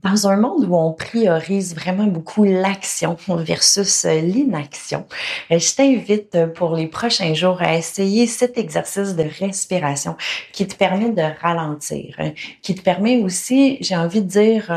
Dans un monde où on priorise vraiment beaucoup l'action versus l'inaction, je t'invite pour les prochains jours à essayer cet exercice de respiration qui te permet de ralentir, qui te permet aussi, j'ai envie de dire,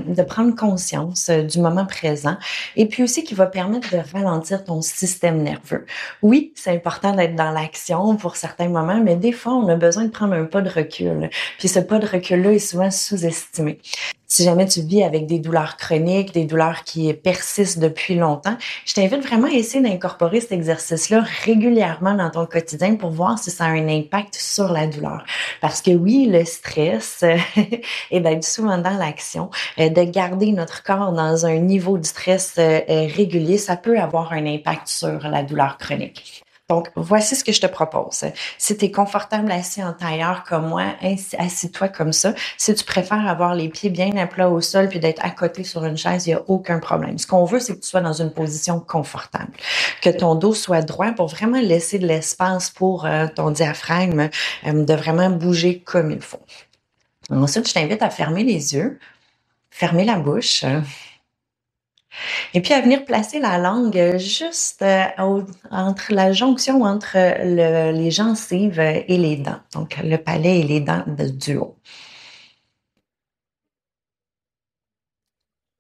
de prendre conscience du moment présent et puis aussi qui va permettre de ralentir ton système nerveux. Oui, c'est important d'être dans l'action pour certains moments, mais des fois, on a besoin de prendre un pas de recul. Puis ce pas de recul-là est souvent sous-estimé. Si jamais tu vis avec des douleurs chroniques, des douleurs qui persistent depuis longtemps, je t'invite vraiment à essayer d'incorporer cet exercice-là régulièrement dans ton quotidien pour voir si ça a un impact sur la douleur. Parce que oui, le stress est d'être souvent dans l'action, de garder notre corps dans un niveau de stress régulier, ça peut avoir un impact sur la douleur chronique. Donc, voici ce que je te propose. Si tu es confortable assis en tailleur comme moi, assis-toi comme ça. Si tu préfères avoir les pieds bien à plat au sol puis d'être à côté sur une chaise, il n'y a aucun problème. Ce qu'on veut, c'est que tu sois dans une position confortable, que ton dos soit droit pour vraiment laisser de l'espace pour ton diaphragme de vraiment bouger comme il faut. Ensuite, je t'invite à fermer les yeux, fermer la bouche. Et puis à venir placer la langue juste entre la jonction entre les gencives et les dents, donc le palais et les dents du haut.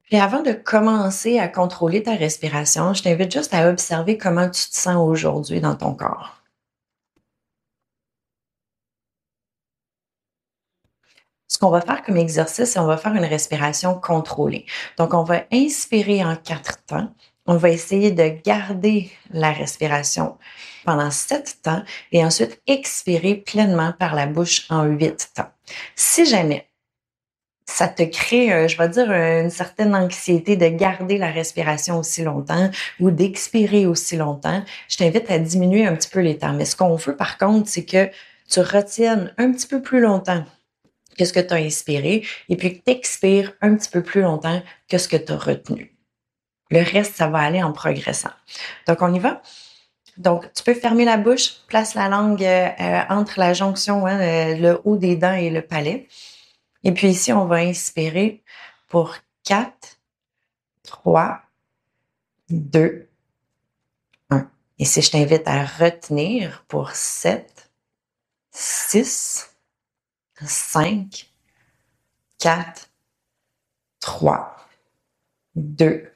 Puis avant de commencer à contrôler ta respiration, je t'invite juste à observer comment tu te sens aujourd'hui dans ton corps. Ce qu'on va faire comme exercice, c'est on va faire une respiration contrôlée. Donc, on va inspirer en 4 temps. On va essayer de garder la respiration pendant 7 temps et ensuite expirer pleinement par la bouche en 8 temps. Si jamais ça te crée, je vais dire, une certaine anxiété de garder la respiration aussi longtemps ou d'expirer aussi longtemps, je t'invite à diminuer un petit peu les temps. Mais ce qu'on veut, par contre, c'est que tu retiennes un petit peu plus longtemps que ce que tu as inspiré et puis que tu expires un petit peu plus longtemps que ce que tu as retenu. Le reste, ça va aller en progressant. Donc, on y va? Donc, tu peux fermer la bouche, place la langue entre la jonction, le haut des dents et le palais. Et puis ici, on va inspirer pour 4, 3, 2, 1. Et si je t'invite à retenir pour 7, 6, 5, 4, 3, 2,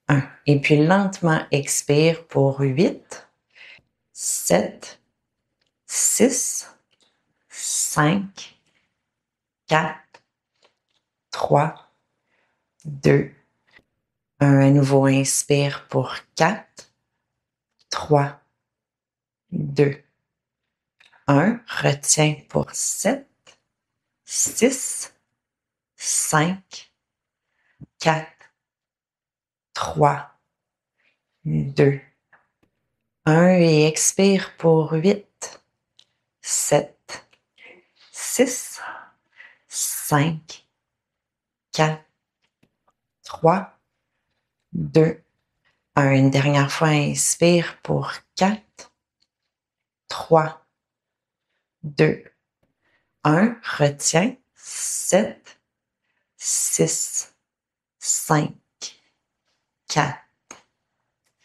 1. Et puis lentement expire pour 8, 7, 6, 5, 4, 3, 2, 1. À nouveau, inspire pour 4, 3, 2, 1. Retiens pour 7, 6, 5, 4, 3, 2, 1. Et expire pour 8, 7, 6, 5, 4, 3, 2, 1. Une dernière fois, inspire pour 4, 3, 2, 1. Retiens. 7, 6, 5, 4,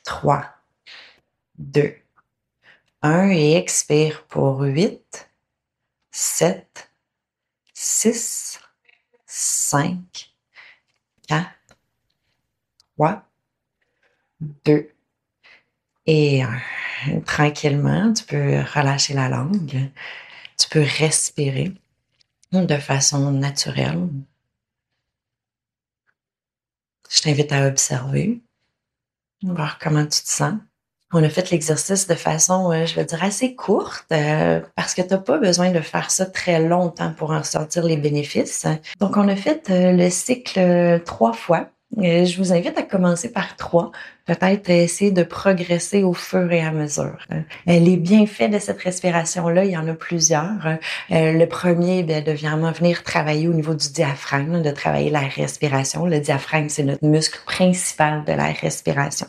3, 2, 1. Et expire pour 8, 7, 6, 5, 4, 3, 2 et 1. Tranquillement, tu peux relâcher la langue. Tu peux respirer de façon naturelle. Je t'invite à observer, voir comment tu te sens. On a fait l'exercice de façon, je vais dire, assez courte parce que tu n'as pas besoin de faire ça très longtemps pour en ressentir les bénéfices. Donc, on a fait le cycle 3 fois. Je vous invite à commencer par 3, peut-être essayer de progresser au fur et à mesure. Les bienfaits de cette respiration-là, il y en a plusieurs. Le premier, de vraiment venir travailler au niveau du diaphragme, de travailler la respiration. Le diaphragme, c'est notre muscle principal de la respiration.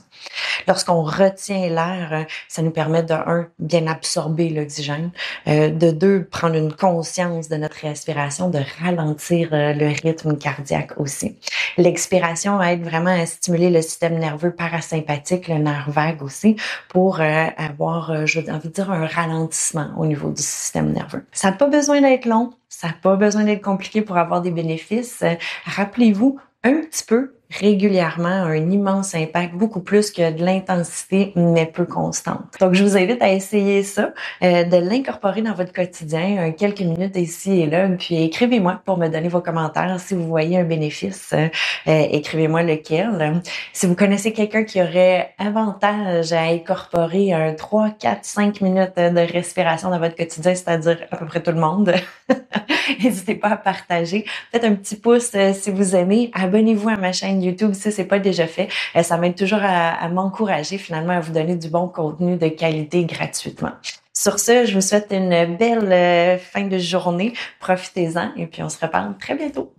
Lorsqu'on retient l'air, ça nous permet de un, bien absorber l'oxygène, de deux, prendre une conscience de notre respiration, de ralentir le rythme cardiaque aussi. L'expiration aide vraiment à stimuler le système nerveux parasympathique, le nerf vague aussi, pour avoir, j'ai envie de dire, un ralentissement au niveau du système nerveux. Ça n'a pas besoin d'être long, ça n'a pas besoin d'être compliqué pour avoir des bénéfices. Rappelez-vous, un petit peu régulièrement a un immense impact, beaucoup plus que de l'intensité, mais peu constante. Donc, je vous invite à essayer ça, de l'incorporer dans votre quotidien, quelques minutes ici et là, puis écrivez-moi pour me donner vos commentaires. Si vous voyez un bénéfice, écrivez-moi lequel. Si vous connaissez quelqu'un qui aurait avantage à incorporer un 3, 4, 5 minutes de respiration dans votre quotidien, c'est-à-dire à peu près tout le monde, n'hésitez pas à partager. Faites un petit pouce si vous aimez. Abonnez-vous à ma chaîne YouTube si c'est pas déjà fait. Ça m'aide toujours à m'encourager finalement à vous donner du bon contenu de qualité gratuitement. Sur ce, je vous souhaite une belle fin de journée. Profitez-en et puis on se reparle très bientôt.